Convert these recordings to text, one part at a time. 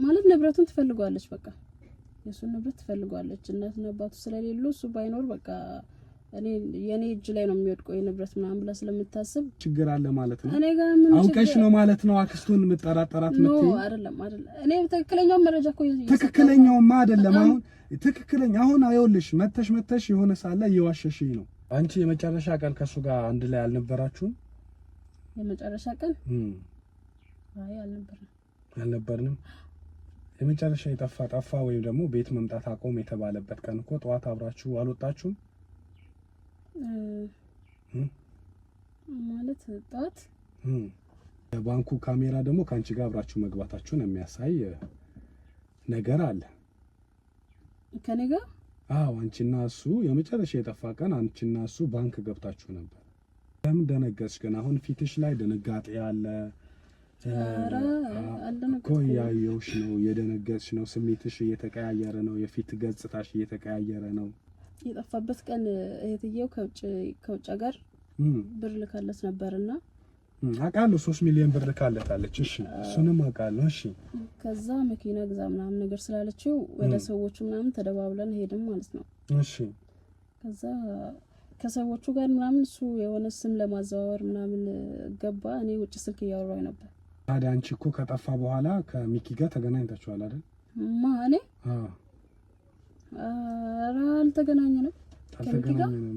ማለት ንብረቱን ትፈልጓለች በቃ የሱን ንብረት ትፈልጓለች እናትና አባቱ ስለሌሉ እሱ ባይኖር በቃ እኔ የኔ እጅ ላይ ነው የሚወድቀው የንብረት ምናምን ብላ ስለምታስብ ችግር አለ ማለት ነው። እኔ ጋር ምን አውቀሽ ነው ማለት ነው አክስቱን መጠራጠራት ነው? አይደለም እኔ ትክክለኛው መረጃ እኮ ትክክለኛውማ አይደለም። አሁን ትክክለኛ አሁን አይወልሽ መተሽ የሆነ ሳለ እየዋሸሽኝ ነው። አንቺ የመጨረሻ ቀን ከሱ ጋር አንድ ላይ አልነበራችሁም? የመጨረሻ ቀን አይ አልነበርንም። የመጨረሻ ጠፋ ወይም ደግሞ ቤት መምጣት አቆም የተባለበት ቀን እኮ ጠዋት አብራችሁ አልወጣችሁም? ማለት ጠዋት ባንኩ ካሜራ ደግሞ ካንቺ ጋር አብራችሁ መግባታችሁን የሚያሳይ ነገር አለ። ከኔ ጋር? አዎ አንቺና እሱ የመጨረሻ የጠፋ ቀን አንቺና እሱ ባንክ ገብታችሁ ነበር። ለምን ደነገጥሽ ግን? አሁን ፊትሽ ላይ ድንጋጤ አለ። ያየሁሽ ነው የደነገጥሽ ነው። ስሜትሽ እየተቀያየረ ነው። የፊት ገጽታሽ እየተቀያየረ ነው። የጠፋበት ቀን እህትየው ከውጭ ሀገር ብር ልካለት ነበርና አውቃለሁ 3 ሚሊዮን ብር ልካለታለች። እሺ እሱንም አውቃለሁ። እሺ ከዛ መኪና ግዛ ምናምን ነገር ስላለችው ወደ ሰዎቹ ምናምን ተደባብለን ሄድን ማለት ነው። እሺ ከዛ ከሰዎቹ ጋር ምናምን እሱ የሆነ ስም ለማዘዋወር ምናምን ገባ። እኔ ውጭ ስልክ እያወራሁ ነበር። ታዲያ አንቺ እኮ ከጠፋ በኋላ ከሚኪ ጋር ተገናኝታችኋል አይደል? ማኔ አልተገናኘንም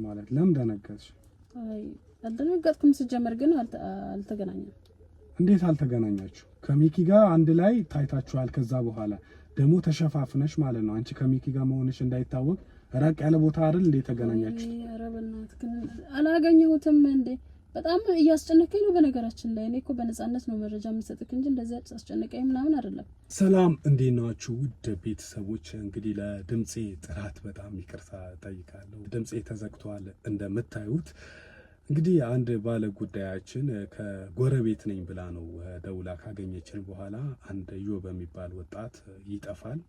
ማለት ለምን ደነገጥሽ? አይ አልደነገጥኩም። ሲጀመር ግን አልተገናኘንም። እንዴት አልተገናኛችሁ? ከሚኪ ጋር አንድ ላይ ታይታችኋል። ከዛ በኋላ ደግሞ ተሸፋፍነሽ ማለት ነው። አንቺ ከሚኪ ጋር መሆንሽ እንዳይታወቅ ራቅ ያለ ቦታ አይደል እንዴ ተገናኛችሁ? ኧረ በእናትህ አላገኘሁትም እንዴ። በጣም እያስጨነቀኝ ነው። በነገራችን ላይ እኔ እኮ በነፃነት ነው መረጃ የምሰጥክ እንጂ እንደዚህ አስጨነቀኝ ምናምን አይደለም። ሰላም እንዴት ናችሁ ውድ ቤተሰቦች? እንግዲህ ለድምጼ ጥራት በጣም ይቅርታ ጠይቃለሁ። ድምጼ ተዘግቷል እንደምታዩት። እንግዲህ አንድ ባለ ጉዳያችን ከጎረቤት ነኝ ብላ ነው ደውላ ካገኘችን በኋላ አንድ ዮ በሚባል ወጣት ይጠፋል።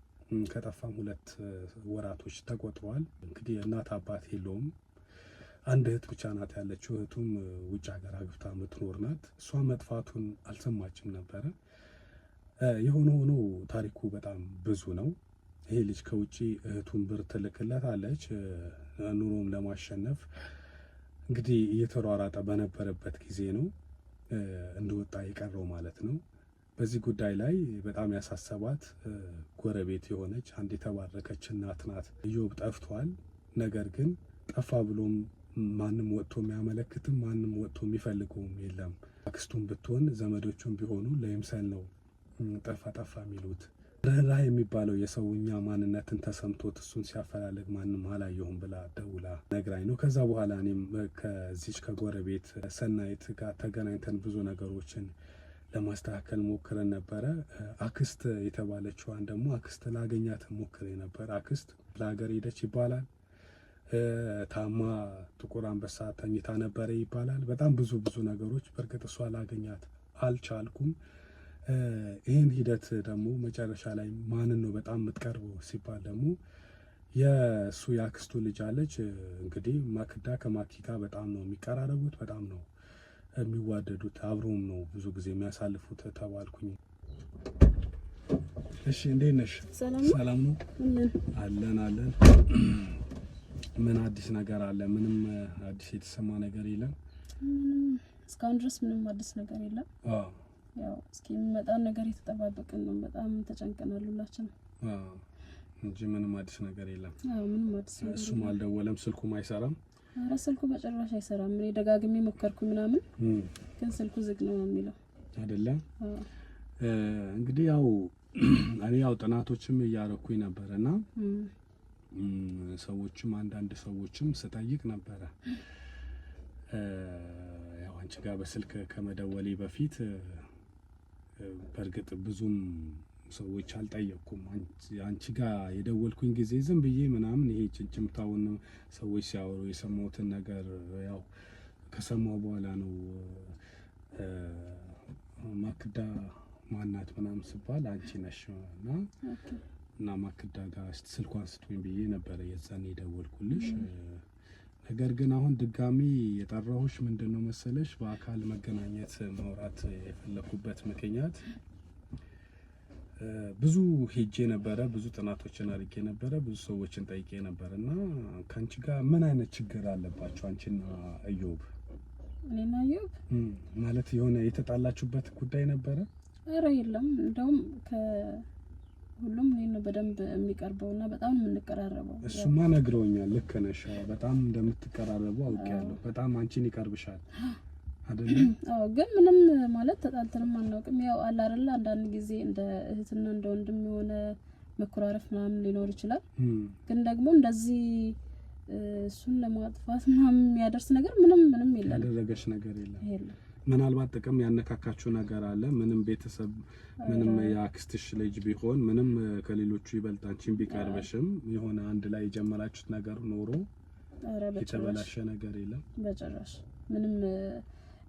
ከጠፋም 2 ወራቶች ተቆጥረዋል። እንግዲህ እናት አባት የለውም። አንድ እህት ብቻ ናት ያለችው። እህቱም ውጭ ሀገር አግብታ የምትኖር ናት። እሷ መጥፋቱን አልሰማችም ነበረ። የሆነ ሆኖ ታሪኩ በጣም ብዙ ነው። ይሄ ልጅ ከውጪ እህቱን ብር ትልክለታለች ኑሮም ለማሸነፍ እንግዲህ እየተሯሯጠ በነበረበት ጊዜ ነው እንደወጣ የቀረው ማለት ነው። በዚህ ጉዳይ ላይ በጣም ያሳሰባት ጎረቤት የሆነች አንድ የተባረከች እናት ናት። ኢዮብ ጠፍቷል። ነገር ግን ጠፋ ብሎም ማንም ወጥቶ የሚያመለክትም ማንም ወጥቶ የሚፈልገውም የለም። አክስቱም ብትሆን ዘመዶቹም ቢሆኑ ለይምሰል ነው ጠፋ የሚሉት። ርህራሄ የሚባለው የሰውኛ ማንነትን ተሰምቶት እሱን ሲያፈላለግ ማንም አላየሁም ብላ ደውላ ነግራኝ ነው። ከዛ በኋላ እኔም ከዚች ከጎረቤት ሰናይት ጋር ተገናኝተን ብዙ ነገሮችን ለማስተካከል ሞክረን ነበረ። አክስት የተባለችዋን ደግሞ አክስት ላገኛት ሞክሬ ነበር። አክስት ለሀገር ሄደች ይባላል። ታማ ጥቁር አንበሳ ተኝታ ነበረ ይባላል። በጣም ብዙ ነገሮች። በእርግጥ እሷ ላገኛት አልቻልኩም። ይህን ሂደት ደግሞ መጨረሻ ላይ ማንን ነው በጣም የምትቀርበው ሲባል ደግሞ የእሱ የአክስቱ ልጅ አለች። እንግዲህ ማክዳ ከማኪ ጋር በጣም ነው የሚቀራረቡት፣ በጣም ነው የሚዋደዱት፣ አብሮም ነው ብዙ ጊዜ የሚያሳልፉት ተባልኩኝ። እሺ እንዴት ነሽ? ሰላም ነው አለን። ምን አዲስ ነገር አለ? ምንም አዲስ የተሰማ ነገር የለም። እስካሁን ድረስ ምንም አዲስ ነገር የለም። ያው እስኪ የሚመጣውን ነገር እየተጠባበቅን ነው። በጣም ተጨንቀናል ሁላችንም እንጂ ምንም አዲስ ነገር የለም። ምንም አዲስ ነገር እሱም አልደወለም፣ ስልኩም አይሰራም። ኧረ ስልኩ በጭራሽ አይሰራም። እኔ ደጋግሜ ሞከርኩ ምናምን ግን ስልኩ ዝግ ነው የሚለው አይደለም። እንግዲህ ያው ጥናቶችም እያረኩኝ ነበርና አንዳንድ ሰዎችም ስጠይቅ ነበረ። ያው አንቺ ጋር በስልክ ከመደወሌ በፊት በእርግጥ ብዙም ሰዎች አልጠየቅኩም። አንቺ ጋር የደወልኩኝ ጊዜ ዝም ብዬ ምናምን ይሄ ጭምጭምታውን ሰዎች ሲያወሩ የሰማሁትን ነገር ያው ከሰማሁ በኋላ ነው ማክዳ ማናት ምናምን ስባል አንቺ ነሽ እና ማክዳ ጋር ስልኳን ስጡኝ ብዬ ነበረ የዛኔ የደወልኩልሽ። ነገር ግን አሁን ድጋሚ የጠራሁሽ ምንድነው መሰለሽ በአካል መገናኘት ማውራት የፈለኩበት ምክንያት ብዙ ሄጄ ነበረ፣ ብዙ ጥናቶችን አድርጌ ነበረ፣ ብዙ ሰዎችን ጠይቄ ነበር እና ከአንቺ ጋር ምን አይነት ችግር አለባቸው አንቺና እዮብ? እኔና እዮብ ማለት የሆነ የተጣላችሁበት ጉዳይ ነበረ? ኧረ የለም። እንደውም ከሁሉም እኔን በደንብ የሚቀርበውና በጣም የምንቀራረበው። እሱማ ነግረውኛል። ልክ ነሽ፣ በጣም እንደምትቀራረቡ አውቄያለሁ። በጣም አንቺን ይቀርብሻል አይደል? አዎ። ግን ምንም ማለት ተጣልተንም አናውቅም። ያው አለ አይደል አንዳንድ ጊዜ እንደ እህትና እንደ ወንድም የሆነ መኮራረፍ ምናምን ሊኖር ይችላል። ግን ደግሞ እንደዚህ እሱን ለማጥፋት ምናምን የሚያደርስ ነገር ምንም የለም። ያደረገሽ ነገር የለም። ምናልባት ጥቅም ያነካካችሁ ነገር አለ። ምንም ቤተሰብ ምንም የአክስትሽ ልጅ ቢሆን ምንም ከሌሎቹ ይበልጥ አንቺን ቢቀርበሽም የሆነ አንድ ላይ የጀመራችሁት ነገር ኖሮ የተበላሸ ነገር የለም በጭራሽ። ምንም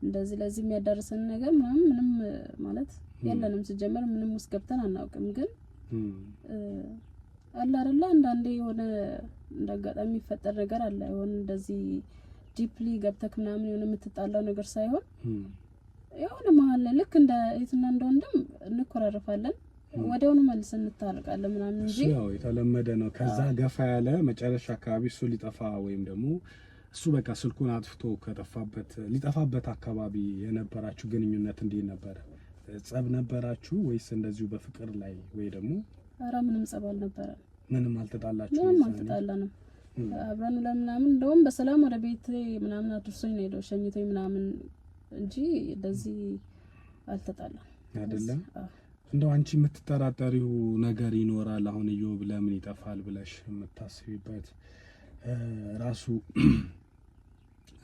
እንደዚህ ለዚህ የሚያዳርሰን ነገር ምንም ማለት የለንም። ሲጀመር ምንም ውስጥ ገብተን አናውቅም። ግን አለ አይደል አንዳንዴ የሆነ እንዳጋጣሚ የሚፈጠር ነገር አለ። የሆነ እንደዚህ ዲፕሊ ገብተክ ምናምን የሆነ የምትጣላው ነገር ሳይሆን የሆነ መሀል ላይ ልክ እንደ እህትና እንደ ወንድም እንኮራረፋለን፣ ወዲያውኑ መልሰን እንታረቃለን ምናምን እንጂ ያው የተለመደ ነው። ከዛ ገፋ ያለ መጨረሻ አካባቢ እሱ ሊጠፋ ወይም ደግሞ እሱ በቃ ስልኩን አጥፍቶ ሊጠፋበት አካባቢ የነበራችሁ ግንኙነት እንዴት ነበረ? ጸብ ነበራችሁ ወይስ እንደዚሁ በፍቅር ላይ ወይ ደግሞ? ኧረ ምንም ጸብ አልነበረም። ምንም አልተጣላችሁ? ምንም አልተጣላንም። አብረን ለምናምን እንደውም በሰላም ወደ ቤት ምናምን አድርሶኝ ነው ሄደው ሸኝቶኝ ምናምን እንጂ እንደዚህ አልተጣላም አይደለም። እንደው አንቺ የምትጠራጠሪው ነገር ይኖራል? አሁን እዮብ ለምን ይጠፋል ብለሽ የምታስቢበት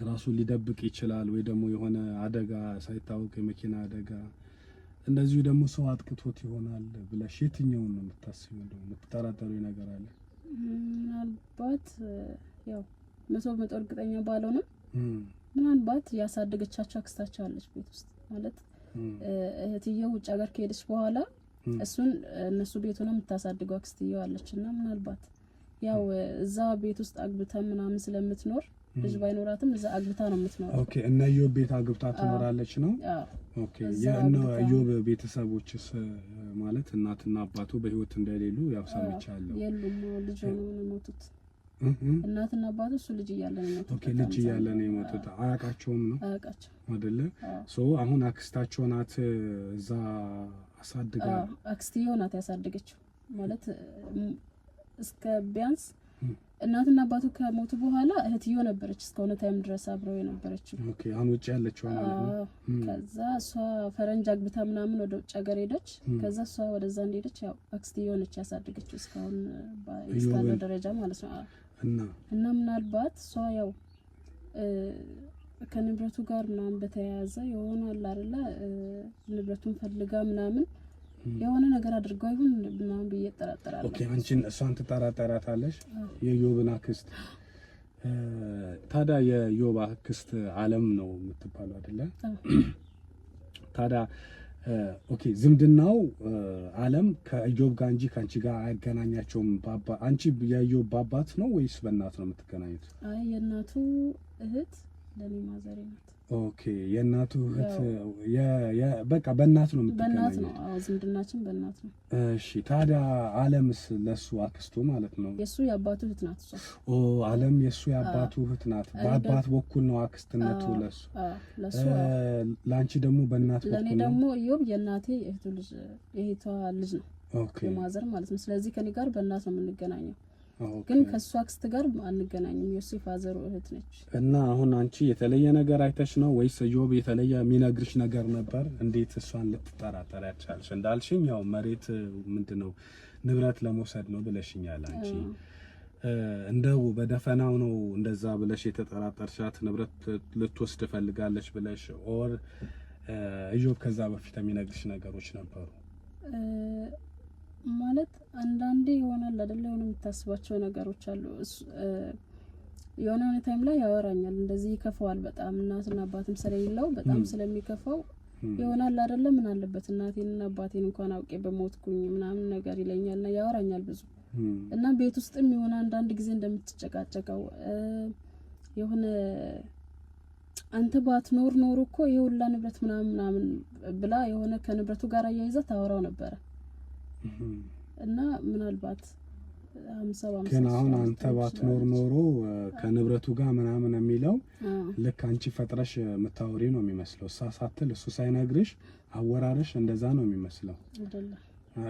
ራሱ ሊደብቅ ይችላል ወይ ደግሞ የሆነ አደጋ ሳይታወቅ የመኪና አደጋ እንደዚሁ ደግሞ ሰው አጥቅቶት ይሆናል ብለሽ የትኛውን ነው የምታስቢው? እንደው የምትጠራጠሪው ነገር አለ? ምናልባት ያው መቶ እርግጠኛ ባልሆንም ምናልባት ያሳደገቻቸው አክስታቸው አለች ቤት ውስጥ ማለት እህትየው ውጭ ሀገር ከሄደች በኋላ እሱን እነሱ ቤት ሆነ የምታሳድገው አክስትየው አለችና ምናልባት ያው እዛ ቤት ውስጥ አግብታ ምናምን ስለምትኖር ልጅ ባይኖራትም እዛ አግብታ ነው የምትኖረው። ኦኬ። እና እዮብ ቤት አግብታ ትኖራለች ነው? ኦኬ። የእነ እዮብ ቤተሰቦችስ ማለት እናትና አባቱ በህይወት እንደሌሉ ያው ሰምቻለሁ። የሉም፣ ልጅ ነው የሞቱት። እናትና አባቱ እሱ ልጅ እያለ ነው የሞቱት። ኦኬ። ልጅ እያለ ነው የሞቱት። አያውቃቸውም ነው? አያውቃቸው አይደለ? ሶ አሁን አክስታቸው ናት እዛ አሳድጋ? አክስትየው ናት ያሳደገችው ማለት እስከ ቢያንስ እናትና አባቱ ከሞቱ በኋላ እህትየው ነበረች እስከሆነ ታይም ድረስ አብረው የነበረችው። ኦኬ። አሁን ውጭ ያለችው ማለት ነው። ከዛ እሷ ፈረንጅ አግብታ ምናምን ወደ ውጭ ሀገር ሄደች። ከዛ እሷ ወደዛ እንደሄደች ያው አክስትየው ነች ያሳደገችው እስካሁን እስካለ ደረጃ ማለት ነው። እና ምናልባት እሷ ያው ከንብረቱ ጋር ምናምን በተያያዘ ይሆናል አይደለ ንብረቱን ፈልጋ ምናምን የሆነ ነገር አድርገው ይሁን ምናምን ብዬ እጠራጠራለሁ። ኦኬ። አንቺን እሷን ትጠራጠራታለሽ? የዮብን አክስት ታዲያ የዮብ አክስት አለም ነው የምትባለው አይደለ? ታዲያ ኦኬ። ዝምድናው አለም ከዮብ ጋር እንጂ ከአንቺ ጋር አያገናኛቸውም። አንቺ የዮብ አባት ነው ወይስ በእናት ነው የምትገናኙት? አይ የእናቱ እህት ለኔ ማዘሬ ናት። ኦኬ። የእናቱ እህት በቃ በእናት ነው የምትገናኙት? በእናት ነው። አዎ ዝምድናችን በእናት ነው። እሺ። ታዲያ አለምስ ለሱ አክስቱ ማለት ነው? የሱ የአባቱ እህት ናት እሷ። አለም የሱ የአባቱ እህት ናት። በአባት በኩል ነው አክስትነቱ ለሱ። ለአንቺ ደግሞ በእናት በኩል ነው? ለኔ ደግሞ እዮብ የእናቴ የእህቷ ልጅ ነው። ኦኬ። የማዘር ማለት ነው። ስለዚህ ከኔ ጋር በእናት ነው የምንገናኘው። ግን ከሷ አክስት ጋር አንገናኝም። ዮሴፍ አዘሩ እህት ነች። እና አሁን አንቺ የተለየ ነገር አይተሽ ነው ወይስ እዮብ የተለየ የሚነግርሽ ነገር ነበር? እንዴት እሷን ልትጠራጠር ያቻልሽ? እንዳልሽኝ ያው መሬት ምንድነው ንብረት ለመውሰድ ነው ብለሽኛል አንቺ። እንደው በደፈናው ነው እንደዛ ብለሽ የተጠራጠርሻት? ንብረት ልትወስድ ፈልጋለች ብለሽ ኦር እዮብ ከዛ በፊት የሚነግርሽ ነገሮች ነበሩ? ማለት አንዳንዴ ይሆናል አይደለ የሆነ የምታስባቸው ነገሮች አሉ። የሆነ ታይም ላይ ያወራኛል እንደዚህ ይከፋዋል በጣም እናትና አባትም ስለሌለው በጣም ስለሚከፋው ይሆናል አይደለ ምን አለበት እናቴንና አባቴን እንኳን አውቄ በሞትኩኝ ምናምን ነገር ይለኛልና ያወራኛል ብዙ። እና ቤት ውስጥም የሆነ አንዳንድ ጊዜ እንደምትጨቃጨቀው የሆነ አንተ ባትኖር ኖር እኮ ይሄ ሁላ ንብረት ምናምን ብላ የሆነ ከንብረቱ ጋር አያይዛ ታወራው ነበረ። እና ምናልባት 50 ግን አሁን አንተ ባትኖር ኖሮ ከንብረቱ ጋር ምናምን የሚለው ልክ አንቺ ፈጥረሽ የምታወሪ ነው የሚመስለው። እሷ ሳትል እሱ ሳይነግርሽ አወራርሽ እንደዛ ነው የሚመስለው አይደለም?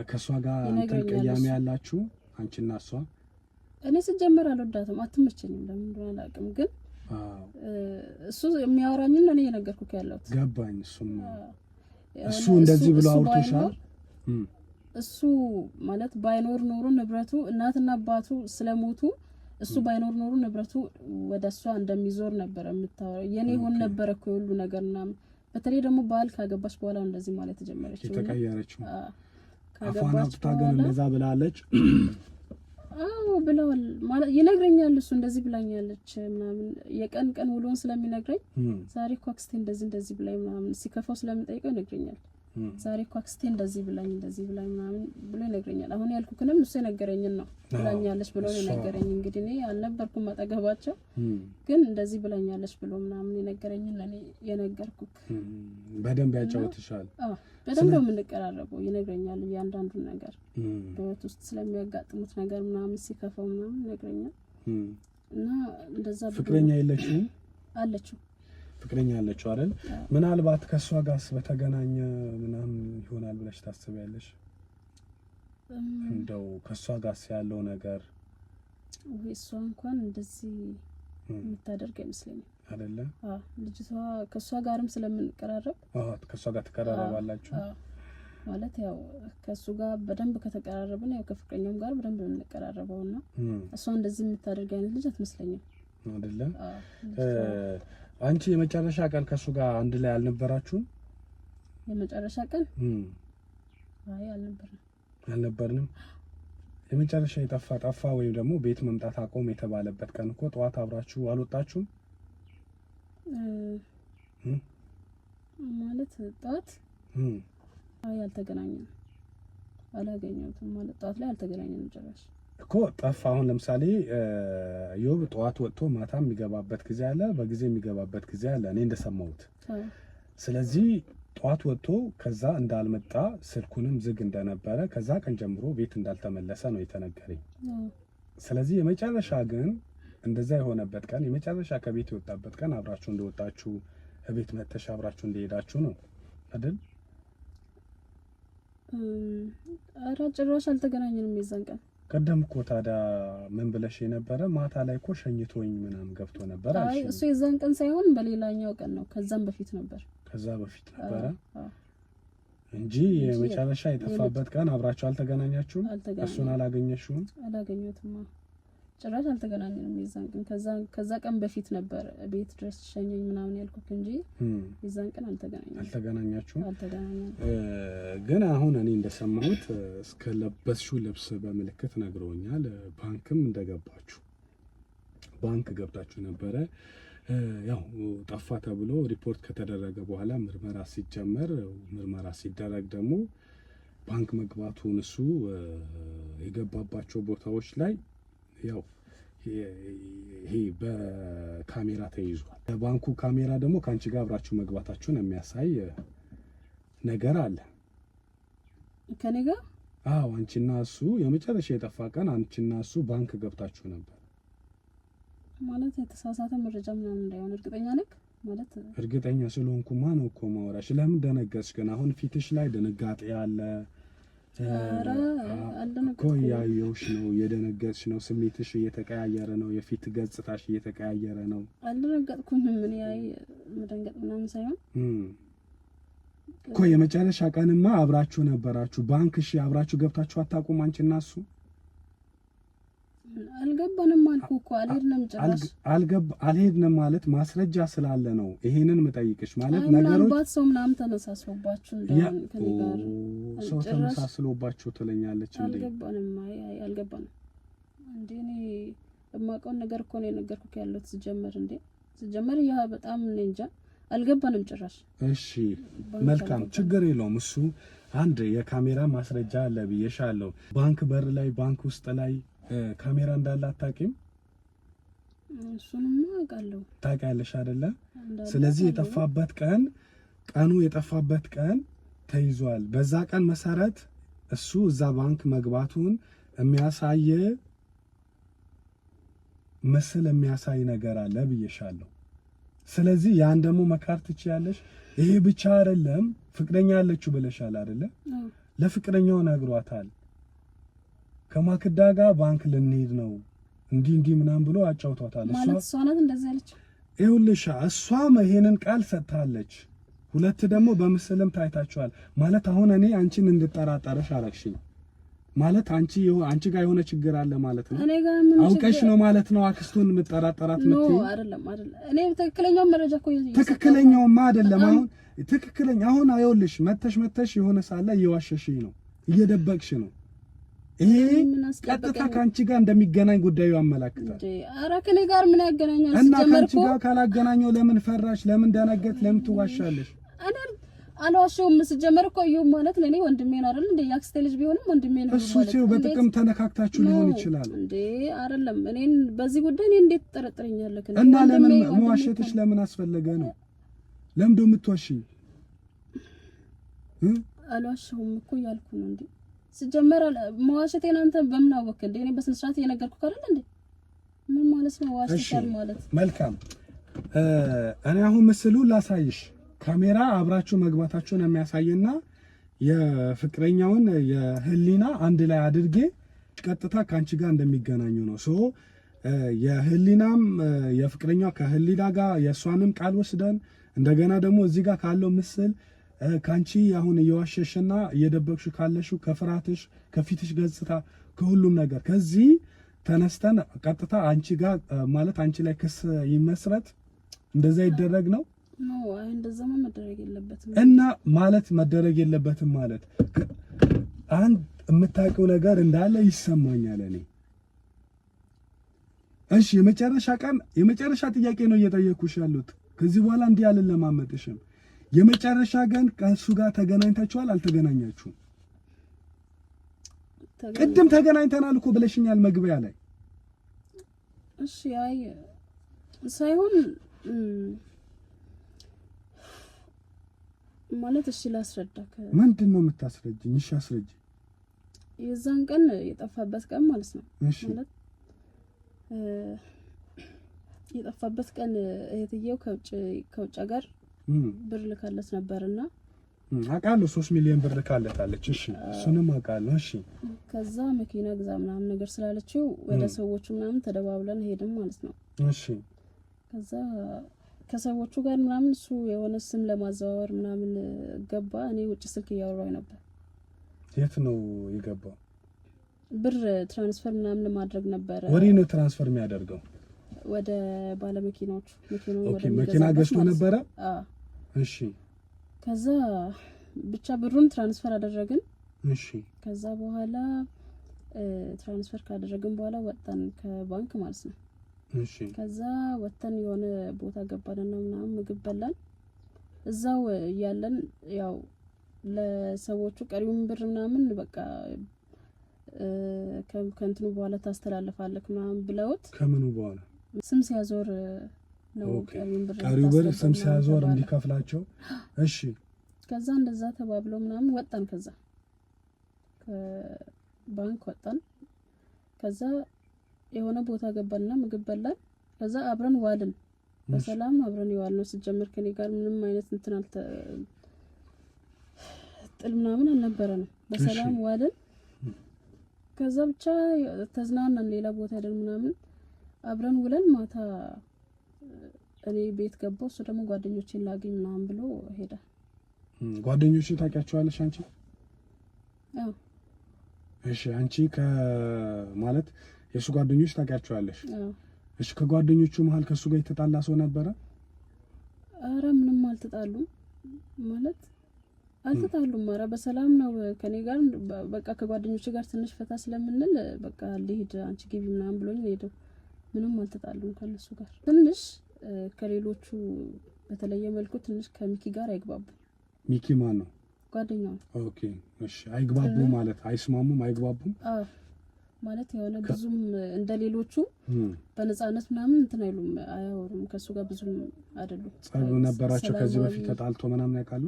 ከሷ ጋር እንትን ቅያሜ ያላችሁ አንቺና እሷ? እኔ ስጀምር አልወዳትም፣ አትመቸኝም፣ ለምን እንደሆነ አላውቅም። ግን እሱ የሚያወራኝን እኔ የነገርኩት ያለሁት ገባኝ። እሱ እንደዚህ ብሎ አውርቶሻል? እሱ ማለት ባይኖር ኖሮ ንብረቱ እናትና አባቱ ስለሞቱ እሱ ባይኖር ኖሮ ንብረቱ ወደሷ እንደሚዞር ነበር የምታወራው። የኔ ሆን ነበር እኮ ሁሉ ነገርና በተለይ ደግሞ ባል ካገባች በኋላ እንደዚህ ማለት ጀመረች። ተቀየረችው። ካገባች በኋላ እንደዛ ብላለች። አዎ ብለዋል ማለት ይነግረኛል። እሱ እንደዚህ ብላኛለች ምናምን የቀን ቀን ውሎን ስለሚነግረኝ ዛሬ እኮ አክስቴ እንደዚህ ብላኝ ምናምን ሲከፋው ስለምጠይቀው ይነግረኛል። ዛሬ እኮ አክስቴ እንደዚህ ብላኝ ምናምን ብሎ ይነግረኛል። አሁን ያልኩክንም እሱ የነገረኝን ነው ብላኛለች ብሎ የነገረኝ። እንግዲህ እኔ አልነበርኩም አጠገባቸው፣ ግን እንደዚህ ብላኛለች ብሎ ምናምን የነገረኝን ለኔ የነገርኩክ። በደንብ ያጫውትሻል? አዎ በደንብ የምንቀራረበው ይነግረኛል። እያንዳንዱን ነገር በህይወት ውስጥ ስለሚያጋጥሙት ነገር ምናምን ሲከፋው ምናምን ይነግረኛል። እና እንደዛ ፍቅረኛ የለችም? አለችው። ፍቅረኛ አለችው አይደል? ምናልባት ከሷ ጋርስ በተገናኘ ምናምን ይሆናል ብለሽ ታስቢያለሽ? እንደው ከሷ ጋርስ ያለው ነገር ወይ እሷ እንኳን እንደዚህ የምታደርግ አይመስለኝም አይደለ? ልጅቷ ከሷ ጋርም ስለምንቀራረብ ከሷ ጋር ተቀራረባላችሁ ማለት ያው ከሱ ጋር በደንብ ከተቀራረብን ያው ከፍቅረኛውም ጋር በደንብ እንቀራረበውና እሷ እንደዚህ የምታደርግ አይነት ልጅ አትመስለኝም አይደለ? አንቺ የመጨረሻ ቀን ከሱ ጋር አንድ ላይ አልነበራችሁም? የመጨረሻ ቀን አይ አልነበርንም። የመጨረሻ ጠፋ ወይም ደግሞ ቤት መምጣት አቆም የተባለበት ቀን እኮ ጠዋት አብራችሁ አልወጣችሁም? ማለት ጠዋት አይ አልተገናኘንም፣ አላገኘሁትም። ማለት ጠዋት ላይ አልተገናኘንም ጭራሽ እኮ ጠፋ። አሁን ለምሳሌ ዮብ ጠዋት ወጥቶ ማታ የሚገባበት ጊዜ አለ፣ በጊዜ የሚገባበት ጊዜ አለ እኔ እንደሰማሁት። ስለዚህ ጠዋት ወጥቶ ከዛ እንዳልመጣ ስልኩንም ዝግ እንደነበረ ከዛ ቀን ጀምሮ ቤት እንዳልተመለሰ ነው የተነገረኝ። ስለዚህ የመጨረሻ ግን እንደዛ የሆነበት ቀን የመጨረሻ ከቤት የወጣበት ቀን አብራችሁ እንደወጣችሁ ቤት መተሽ አብራችሁ እንደሄዳችሁ ነው አይደል? ኧረ ጭራሽ አልተገናኘንም የዛን ቀን። ቀደም እኮ ታዲያ ምን ብለሽ የነበረ ማታ ላይ እኮ ሸኝቶኝ ምናምን ገብቶ ነበር አልሽ? አይ እሱ የዛን ቀን ሳይሆን በሌላኛው ቀን ነው። ከዛም በፊት ነበር። ከዛ በፊት ነበረ እንጂ የመጨረሻ የጠፋበት ቀን አብራችሁ አልተገናኛችሁም? እሱን አላገኘሽውም? አላገኘሁትም። ጭራሽ አልተገናኘንም የዛን ቀን። ከዛ ቀን በፊት ነበር ቤት ድረስ ሸኘኝ ምናምን ያልኩት እንጂ የዛን ቀን አልተገናኛችሁም? አልተገናኘንም። ግን አሁን እኔ እንደሰማሁት እስከ ለበስሽው ልብስ በምልክት ነግረውኛል። ባንክም እንደገባችሁ ባንክ ገብታችሁ ነበረ። ያው ጠፋ ተብሎ ሪፖርት ከተደረገ በኋላ ምርመራ ሲደረግ ደግሞ ባንክ መግባቱን እሱ የገባባቸው ቦታዎች ላይ ያው ይሄ በካሜራ ተይዟል። ባንኩ ካሜራ ደግሞ ካንቺ ጋር አብራችሁ መግባታችሁን የሚያሳይ ነገር አለ ከኔ ጋር። አዎ አንቺና እሱ የመጨረሻ የጠፋ ቀን አንቺና እሱ ባንክ ገብታችሁ ነበር ማለት። የተሳሳተ መረጃ ምናምን እንዳይሆን እርግጠኛ ነክ ማለት? እርግጠኛ ስለሆንኩማ ነው እኮ ማውራሽ። ለምን ደነገጥሽ ግን? አሁን ፊትሽ ላይ ድንጋጤ አለ እኮ ያየሁሽ ነው። የደነገጥሽ ነው። ስሜትሽ እየተቀያየረ ነው። የፊት ገጽታሽ እየተቀያየረ ነው። አልደነገጥኩም። ምን ያይ መደንገጥ ምናምን ሳይሆን እኮ የመጨረሻ ቀንማ አብራችሁ ነበራችሁ ባንክ። እሺ አብራችሁ ገብታችሁ አታውቁም አንቺና እሱ? አልገባንም አልኩ እኮ አልሄድንም። ጭራሽ አልሄድንም ማለት ማስረጃ ስላለ ነው ይሄንን መጠይቅሽ። ማለት ነገሮች ምናልባት ሰው ምናምን ተነሳስሎባችሁ እንደሆነ ከኔ ጋር ሰው ተነሳስሎባችሁ ትለኛለች እንዴ? አልገባንም እንዴ? እኔ የማውቀውን ነገር እኮ ነው የነገርኩት ያለሁት። ሲጀመር ያ በጣም እኔ እንጃ አልገባንም ጭራሽ። እሺ መልካም ችግር የለውም። እሱ አንድ የካሜራ ማስረጃ አለ ብዬሻለሁ። ባንክ በር ላይ ባንክ ውስጥ ላይ ካሜራ እንዳለ አታውቂም? እሱንም አውቃለሁ። ታውቂያለሽ አይደለ? ስለዚህ የጠፋበት ቀን ተይዟል። በዛ ቀን መሰረት እሱ እዛ ባንክ መግባቱን የሚያሳይ ምስል የሚያሳይ ነገር አለ ብዬሻለሁ። ስለዚህ ያን ደግሞ መካር ትችያለሽ። ይሄ ብቻ አይደለም ፍቅረኛ ያለችው ብለሻል አይደለ? ለፍቅረኛው ነግሯታል። ከማክዳ ጋር ባንክ ልንሄድ ነው እንዲህ ምናምን ብሎ አጫውቷታል። ማለት እሷ ናት እንደዛ ያለች። ይኸውልሽ እሷም ይሄንን ቃል ሰጥታለች። ሁለት ደግሞ በምስልም ታይታችኋል። ማለት አሁን እኔ አንቺን እንድጠራጠርሽ አረግሽኝ ማለት አንቺ ጋር የሆነ ችግር አለ ማለት ነው። እኔ ጋር ምን አውቀሽ ነው ማለት ነው አክስቱን የምትጠራጠራት ነው? አይደለም እኔ ትክክለኛው መረጃ እኮ ትክክለኛውማ አይደለም። አሁን ትክክለኛ አሁን ይኸውልሽ መተሽ የሆነ ሳለ እየዋሸሽኝ ነው፣ እየደበቅሽ ነው። ይሄ ቀጥታ ካንቺ ጋር እንደሚገናኝ ጉዳዩ ያመላክታል። ኧረ ከኔ ጋር ምን ያገናኛል? እና ካንቺ ጋር ካላገናኘው ለምን ፈራሽ? ለምን ደነገጥ? ለምን ትዋሻለሽ? እኔ አልዋሸሁም። ስጀመር እኮ እዩ ማለት ለኔ ወንድሜ ነው አይደል? እንደ ያክስቴ ልጅ ቢሆንም ወንድሜ ነው ማለት ነው። እሱ በጥቅም ተነካክታችሁ ሊሆን ይችላል እንዴ? አይደለም። እኔን በዚህ ጉዳይ እኔ እንዴት ትጠረጥረኛለህ? እና ለምን መዋሸትሽ ለምን አስፈለገ ነው? ለምን ደው የምትዋሽኝ? አልዋሸሁም እኮ ያልኩ ነው እንዴ። ስጀመር መዋሸቴን አንተ በምን አወቅህ እንዴ? እኔ በስነ ስርዓት እየነገርኩህ አይደል እንዴ? ምን ማለት ነው ዋሽተሻል ማለት? መልካም። እኔ አሁን ምስሉ ላሳይሽ። ካሜራ አብራችሁ መግባታችሁን የሚያሳይና የፍቅረኛውን የህሊና አንድ ላይ አድርጌ ቀጥታ ካንቺ ጋር እንደሚገናኙ ነው። ሶ የህሊናም የፍቅረኛው ከህሊና ጋር የእሷንም ቃል ወስደን እንደገና ደግሞ እዚህ ጋር ካለው ምስል ካንቺ አሁን እየዋሸሽና እየደበቅሽ ካለሽው ከፍራትሽ ከፊትሽ ገጽታ ከሁሉም ነገር ከዚህ ተነስተን ቀጥታ አንቺ ጋር ማለት አንቺ ላይ ክስ ይመስረት እንደዛ ይደረግ ነው። ነው አይ እንደዛማ መደረግ የለበትም። እና ማለት መደረግ የለበትም ማለት አንድ የምታውቀው ነገር እንዳለ ይሰማኛል እኔ። እሺ የመጨረሻ ጥያቄ ነው እየጠየኩሽ ያሉት። ከዚህ በኋላ እንዲህ አልለማመጥሽም። የመጨረሻ ግን ከእሱ ጋር ተገናኝታችኋል አልተገናኛችሁም? ቅድም ተገናኝተናል እኮ ብለሽኛል መግቢያ ላይ። እሺ አይ ሳይሆን ማለት እሺ ላስረዳክ። ምንድን ነው የምታስረጅኝ? እሺ አስረጅ። የዛን ቀን የጠፋበት ቀን ማለት ነው። እሺ ማለት የጠፋበት ቀን እህትየው ከውጭ ሀገር ብር ልካለት ነበርና አውቃለሁ 3 ሚሊዮን ብር ልካለታለች። እሺ እሱንም አውቃለሁ። እሺ ከዛ መኪና ግዛ ምናምን ነገር ስላለችው ወደ ሰዎቹ ምናምን ተደባብለን ሄድን ማለት ነው። እሺ ከዛ ከሰዎቹ ጋር ምናምን እሱ የሆነ ስም ለማዘዋወር ምናምን ገባ። እኔ ውጭ ስልክ እያወራሁ ነበር። የት ነው የገባው? ብር ትራንስፈር ምናምን ለማድረግ ነበር። ወዴት ነው ትራንስፈር የሚያደርገው? ወደ ባለ መኪናዎቹ መኪና ገዝቶ ነበረ። እሺ ከዛ ብቻ ብሩን ትራንስፈር አደረግን። እሺ ከዛ በኋላ ትራንስፈር ካደረግን በኋላ ወጣን ከባንክ ማለት ነው። እሺ ከዛ ወጣን የሆነ ቦታ ገባንና ምናምን ምግብ በላን። እዛው ያለን ያው ለሰዎቹ ቀሪውን ብር ምናምን በቃ ከእንትኑ በኋላ ታስተላልፋለህ ምናምን ብለውት ከምኑ በኋላ ስም ሲያዞር ነው ቀሪው ብር ስም ሲያዞር እንዲከፍላቸው። እሺ ከዛ እንደዛ ተባብለው ምናምን ወጣን። ከዛ ከባንክ ወጣን። ከዛ የሆነ ቦታ ገባንና ምግብ በላን። ከዛ አብረን ዋልን። በሰላም አብረን ይዋልነው። ሲጀምር ከኔ ጋር ምንም አይነት እንትን ጥል ምናምን አልነበረንም። በሰላም ዋልን። ከዛ ብቻ ተዝናናን። ሌላ ቦታ ሄደን ምናምን አብረን ውለን ማታ እኔ ቤት ገባሁ። እሱ ደግሞ ጓደኞቼን ላገኝ ምናምን ብሎ ሄደ። ጓደኞቼ ታውቂያቸዋለሽ አንቺ? አዎ። እሺ አንቺ ማለት የሱ ጓደኞች ታውቂያቸዋለሽ? አዎ። እሺ ከጓደኞቹ መሀል ከሱ ጋር የተጣላ ሰው ነበረ? አረ ምንም አልተጣሉም። ማለት አልተጣሉም። አረ በሰላም ነው ከኔ ጋር በቃ ከጓደኞቼ ጋር ትንሽ ፈታ ስለምንል በቃ ልሂድ አንቺ ግቢ ምናምን ብሎኝ ሄደው ምንም አልተጣሉም ከነሱ ጋር። ትንሽ ከሌሎቹ በተለየ መልኩ ትንሽ ከሚኪ ጋር አይግባቡ። ሚኪ ማን ነው? ጓደኛው። ኦኬ እሺ። አይግባቡ ማለት አይስማሙም፣ አይግባቡም። አዎ ማለት የሆነ ብዙም እንደሌሎቹ በነፃነት ምናምን እንትን አይሉም፣ አያወሩም። ከሱ ጋር ብዙም አይደሉም። ጸብ ነበራቸው ከዚህ በፊት ተጣልቶ ምናምን ያውቃሉ?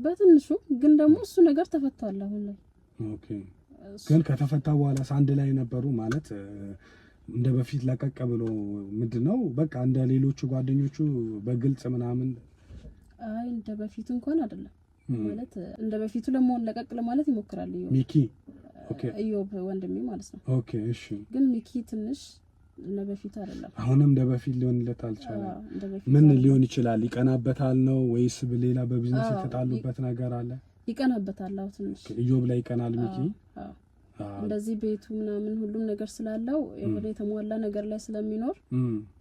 በትንሹ ግን ደግሞ እሱ ነገር ተፈቷል አሁን ላይ። ኦኬ ግን ከተፈታ በኋላ አንድ ላይ ነበሩ ማለት እንደ በፊት ለቀቅ ብሎ ምንድነው በቃ እንደ ሌሎቹ ጓደኞቹ በግልጽ ምናምን? አይ እንደ በፊቱ እንኳን አይደለም ማለት እንደ በፊቱ ለመሆን ለቀቅ ለማለት ይሞክራል ሚኪ። ኦኬ ኢዮብ ወንድሜ ማለት ነው። ኦኬ እሺ። ግን ሚኪ ትንሽ እንደ በፊቱ አይደለም። አሁንም እንደ በፊት ሊሆንለት አልቻለም። ምን ሊሆን ይችላል? ይቀናበታል ነው ወይስ ሌላ በቢዝነስ የተጣሉበት ነገር አለ? ይቀናበታል። አዎ ትንሽ ኢዮብ ላይ ይቀናል ሚኪ። እንደዚህ ቤቱ ምናምን ሁሉም ነገር ስላለው የሆነ የተሟላ ነገር ላይ ስለሚኖር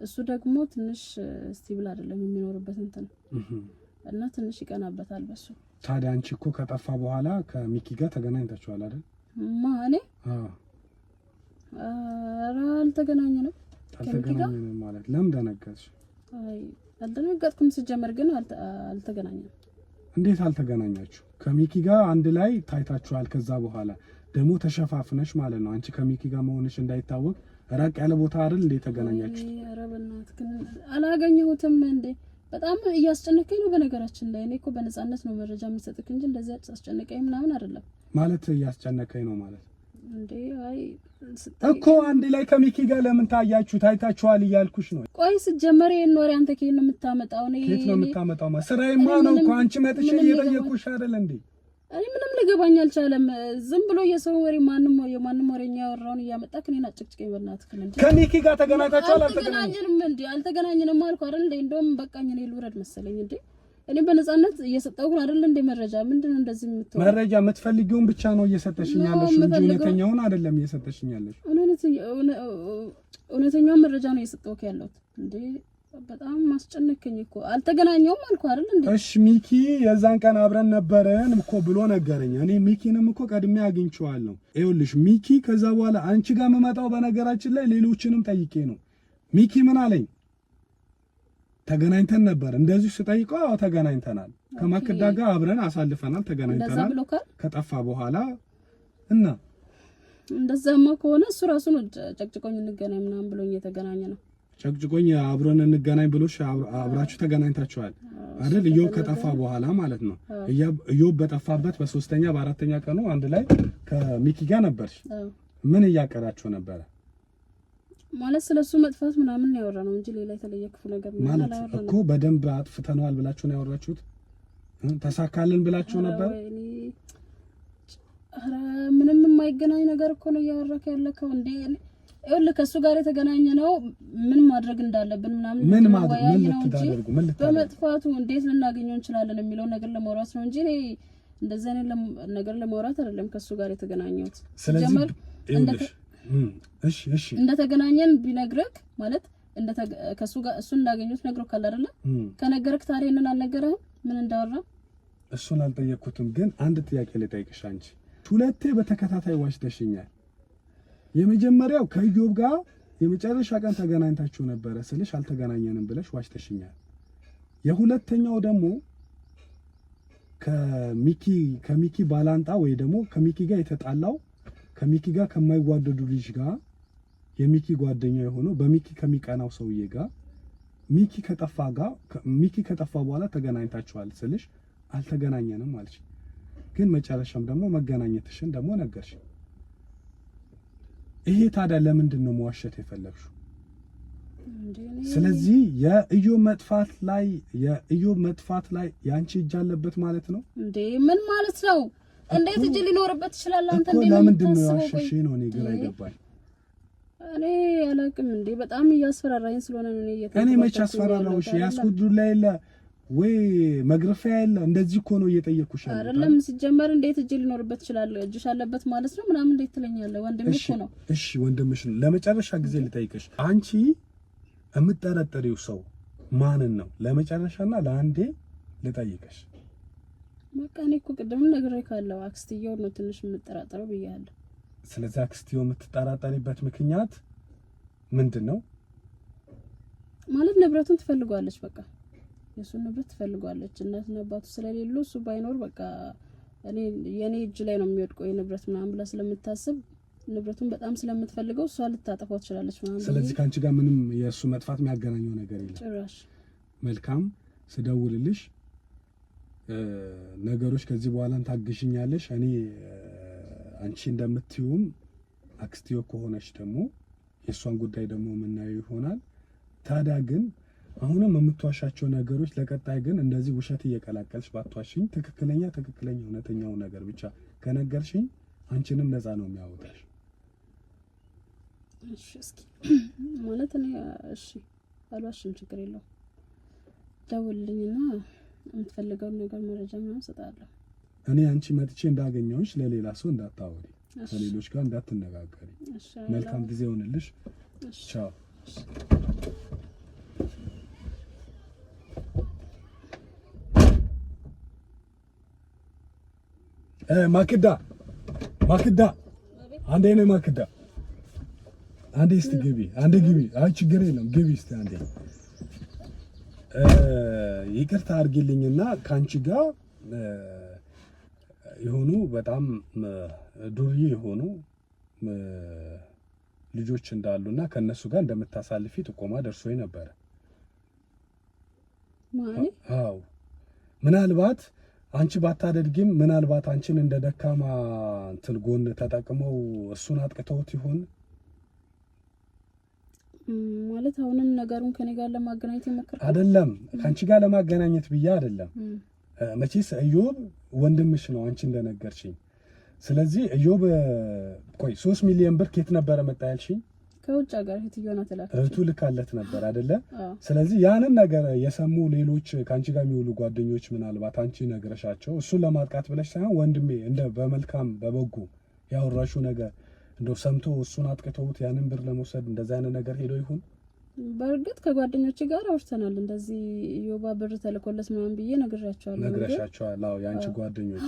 እሱ ደግሞ ትንሽ ስቲብል አይደለም የሚኖርበት እንትን እና ትንሽ ይቀናበታል በሱ። ታዲያ አንቺ እኮ ከጠፋ በኋላ ከሚኪ ጋር ተገናኝታችኋል አይደል? ማኔ አልተገናኘንም። አልተገናኘንም ማለት ለምን ደነገጥሽ? አይ አልደነገጥኩም። ሲጀመር ግን አልተገናኘንም። እንዴት አልተገናኛችሁ? ከሚኪ ጋር አንድ ላይ ታይታችኋል። ከዛ በኋላ ደግሞ ተሸፋፍነሽ ማለት ነው። አንቺ ከሚኪ ጋር መሆንሽ እንዳይታወቅ ራቅ ያለ ቦታ አይደል እንዴ ተገናኛችሁ? ኧረ በእናትህ ግን አላገኘሁትም እንዴ። በጣም እያስጨነቀኝ ነው። በነገራችን ላይ እኔ እኮ በነፃነት ነው መረጃ የሚሰጥክ እንጂ እንደዚህ አስጨነቀኝ ምናምን አይደለም። ማለት እያስጨነቀኝ ነው ማለት እንዴ? አይ እኮ አንድ ላይ ከሚኪ ጋር ለምን ታያችሁ? ታይታችኋል እያልኩሽ ነው። ቆይ ስትጀመር ይሄን ወሬ አንተ ከየት ነው የምታመጣው? ከየት ነው የምታመጣው? ስራዬማ ነው እኮ አንቺ መጥቼ እየጠየኩሽ አይደል እንዴ? እኔ ምንም ሊገባኝ አልቻለም። ዝም ብሎ የሰው ወሬ ማንንም ወሬኛ ያወራውን እያመጣክ እኔን አጭቅጭቀኝ በእናትህ። ከሚኪ ጋር ተገናኝታችኋል? አልተገናኘንም እንዴ? አልተገናኘንም አልኩ አይደል እንዴ? እንደውም በቃኝ እኔ ልውረድ መሰለኝ እንዴ። እኔ በነፃነት እየሰጠሁህ አይደል እንዴ መረጃ። ምንድነው እንደዚህ የምትወው? መረጃ የምትፈልጊውን ብቻ ነው እየሰጠሽኝ ያለሽ እንጂ እውነተኛውን አይደለም እየሰጠሽኝ ያለሽ። እውነተኛውን መረጃ ነው እየሰጠሁህ ያለሁት እንዴ። በጣም ማስጨነቀኝ እኮ። አልተገናኘውም አልኩ አይደል እንዴ? እሺ ሚኪ የዛን ቀን አብረን ነበረን እኮ ብሎ ነገረኝ። እኔ ሚኪንም እኮ ቀድሜ አግኝቼዋለሁ። ይኸውልሽ ሚኪ ከዛ በኋላ አንቺ ጋር መመጣው በነገራችን ላይ ሌሎችንም ጠይቄ ነው። ሚኪ ምን አለኝ? ተገናኝተን ነበር እንደዚህ ስጠይቀው አዎ ተገናኝተናል፣ ከማክዳ ጋር አብረን አሳልፈናል፣ ተገናኝተናል ከጠፋ በኋላ እና እንደዛማ ከሆነ እሱ ራሱ ነው ጨቅጭቆኝ እንገናኝ ምናምን ብሎኝ የተገናኘ ነው። ጨቅጭቆኝ አብረን እንገናኝ ብሎሽ አብራችሁ ተገናኝታችኋል አይደል? ኢዮብ ከጠፋ በኋላ ማለት ነው። ኢዮብ በጠፋበት በ3ኛ በ4ኛ ቀኑ አንድ ላይ ከሚኪ ጋር ነበርሽ። ምን እያቀራችሁ ነበረ? ማለት ስለሱ መጥፋት ምናምን ያወራ ነው እንጂ ሌላ የተለየ ክፉ ነገር ማለት እኮ በደንብ አጥፍተናል ብላችሁ ነው ያወራችሁት? ተሳካልን ብላችሁ ነበር? ኧረ ምንም የማይገናኝ ነገር እኮ ነው እያወራክ ያለከው እንዴ። ይኸውልህ ከሱ ጋር የተገናኘ ነው ምን ማድረግ እንዳለብን ምናምን ምን ልታደርጉ በመጥፋቱ እንዴት ልናገኘው እንችላለን የሚለው ነገር ለማውራት ነው እንጂ እንደዛ ነገር ለማውራት አይደለም ከሱ ጋር የተገናኘሁት። ስለዚህ እሺ እንደተገናኘን ቢነግረክ ማለት ከሱ ጋር እሱን እንዳገኙት ነግሮ ካለ አይደለ ከነገረክ ታዲያ እነን አልነገረህም ምን እንዳወራ? እሱን አልጠየቅኩትም። ግን አንድ ጥያቄ ልጠይቅሽ። አንቺ ሁለቴ በተከታታይ ዋሽተሽኛል። የመጀመሪያው ከኢዮብ ጋር የመጨረሻ ቀን ተገናኝታችሁ ነበረ ስልሽ አልተገናኘንም ብለሽ ዋሽተሽኛል። የሁለተኛው ደግሞ ከሚኪ ባላንጣ ወይ ደግሞ ከሚኪ ጋር የተጣላው ከሚኪ ጋር ከማይዋደዱ ልጅ ጋር የሚኪ ጓደኛ የሆነው በሚኪ ከሚቀናው ሰውዬ ጋር ሚኪ ከጠፋ በኋላ ተገናኝታችኋል ስልሽ አልተገናኘንም አልሽ። ግን መጨረሻም ደግሞ መገናኘትሽን ደግሞ ነገርሽ። ይሄ ታዲያ ለምንድን ነው መዋሸት የፈለግሽው? ስለዚህ የኢዮብ መጥፋት ላይ ያንቺ እጅ አለበት ማለት ነው እንዴ? ምን ማለት ነው? እንዴት እጅ ሊኖርበት ይችላል? አንተ እንዴ ለምንድን ነው ያሸሽ ነው? እኔ ግራ ይገባኝ። እኔ አላውቅም እንዴ በጣም እያስፈራራኝ ስለሆነ ነው እኔ መች አስፈራራውሽ? ያስኩት ዱላ የለ ወይ መግረፊያ የለ። እንደዚህ እኮ ነው እየጠየኩሽ ያለው አይደለም። ሲጀመር እንዴት እጅ ሊኖርበት ይችላል? እጅሽ አለበት ማለት ነው ምናምን እንዴት ትለኛለህ? ወንድምሽ እኮ ነው። እሺ ወንድምሽ ነው። ለመጨረሻ ጊዜ ልጠይቅሽ፣ አንቺ የምትጠረጥሪው ሰው ማንን ነው? ለመጨረሻና ለአንዴ ልጠይቅሽ። በቃ እኔ እኮ ቅድምም ነግሬካለሁ፣ አክስትየው ነው ትንሽ የምጠራጠረው ብያለሁ። ስለዚህ አክስትየው የምትጠራጠሪበት ምክንያት ምንድን ነው? ማለት ንብረቱን ትፈልጓለች። በቃ የሱን ንብረት ትፈልጓለች። እናትና አባቱ ስለሌሉ እሱ ባይኖር በቃ የኔ እጅ ላይ ነው የሚወድቀው የንብረት ምናምን ብላ ስለምታስብ ንብረቱን በጣም ስለምትፈልገው እሷ ልታጠፋው ትችላለች ምናምን። ስለዚህ ካንቺ ጋር ምንም የሱ መጥፋት የሚያገናኘው ነገር የለም ጭራሽ። መልካም ስደውልልሽ ነገሮች ከዚህ በኋላ ታግሽኛለሽ። እኔ አንቺ እንደምትዩም አክስቲዮ ከሆነች ደግሞ የእሷን ጉዳይ ደግሞ የምናየው ይሆናል። ታዲያ ግን አሁንም የምትዋሻቸው ነገሮች ለቀጣይ ግን እንደዚህ ውሸት እየቀላቀልሽ ባትዋሽኝ፣ ትክክለኛ እውነተኛው ነገር ብቻ ከነገርሽኝ አንቺንም ነፃ ነው የሚያወጣሽ። እሺ እስኪ ማለት እኔ እሺ አልዋሽም፣ ችግር የለውም። ደውልልኝና የምትፈልገውን ነገር መረጃ ምናምን እሰጥሃለሁ። እኔ አንቺ መጥቼ እንዳገኘሁሽ ለሌላ ሰው እንዳታወሪ፣ ከሌሎች ጋር እንዳትነጋገሪ። መልካም ጊዜ ይሁንልሽ። ቻው። ማክዳ አንዴ ነው ማክዳ አንዴ እስቲ ግቢ፣ አንዴ ግቢ። አይ ችግር የለም ግቢ እስቲ አንዴ። ይቅርታ አድርጊልኝና ካንቺ ጋር የሆኑ በጣም ዱርዬ የሆኑ ልጆች እንዳሉና ከነሱ ጋር እንደምታሳልፊ ጥቆማ ደርሶኝ ነበር። ማለት አዎ፣ ምናልባት አንቺ ባታደርጊም ምናልባት አንቺን እንደ ደካማ እንትን ጎን ተጠቅመው እሱን አጥቅተውት ይሆን? ማለት አሁንም ነገሩን ከኔ ጋር ለማገናኘት ይሞክራል። አይደለም ካንቺ ጋር ለማገናኘት ብዬ አይደለም። መቼስ እዮብ ወንድምሽ ነው አንቺ እንደነገርሽኝ። ስለዚህ እዮብ ቆይ 3 ሚሊዮን ብር ከየት ነበር መጣ ያልሽኝ? ከውጭ ሀገር እህትየው ናት ተላከች። እህቱ ልካለት ነበር አይደለ? ስለዚህ ያንን ነገር የሰሙ ሌሎች ካንቺ ጋር የሚውሉ ጓደኞች ምናልባት አንቺ ነግረሻቸው እሱን ለማጥቃት ብለሽ ሳይሆን ወንድሜ እንደ በመልካም በበጎ ያወራሹ ነገር እንደው ሰምቶ እሱን አጥቅተውት ያንን ብር ለመውሰድ እንደዛ አይነት ነገር ሄዶ ይሁን? በእርግጥ ከጓደኞቼ ጋር አውርተናል። እንደዚህ ዮባ ብር ተልኮለት ምናምን ብዬ ነግሬያቸዋለሁ። ነግሬሻቸዋል? አዎ ያንቺ ጓደኞች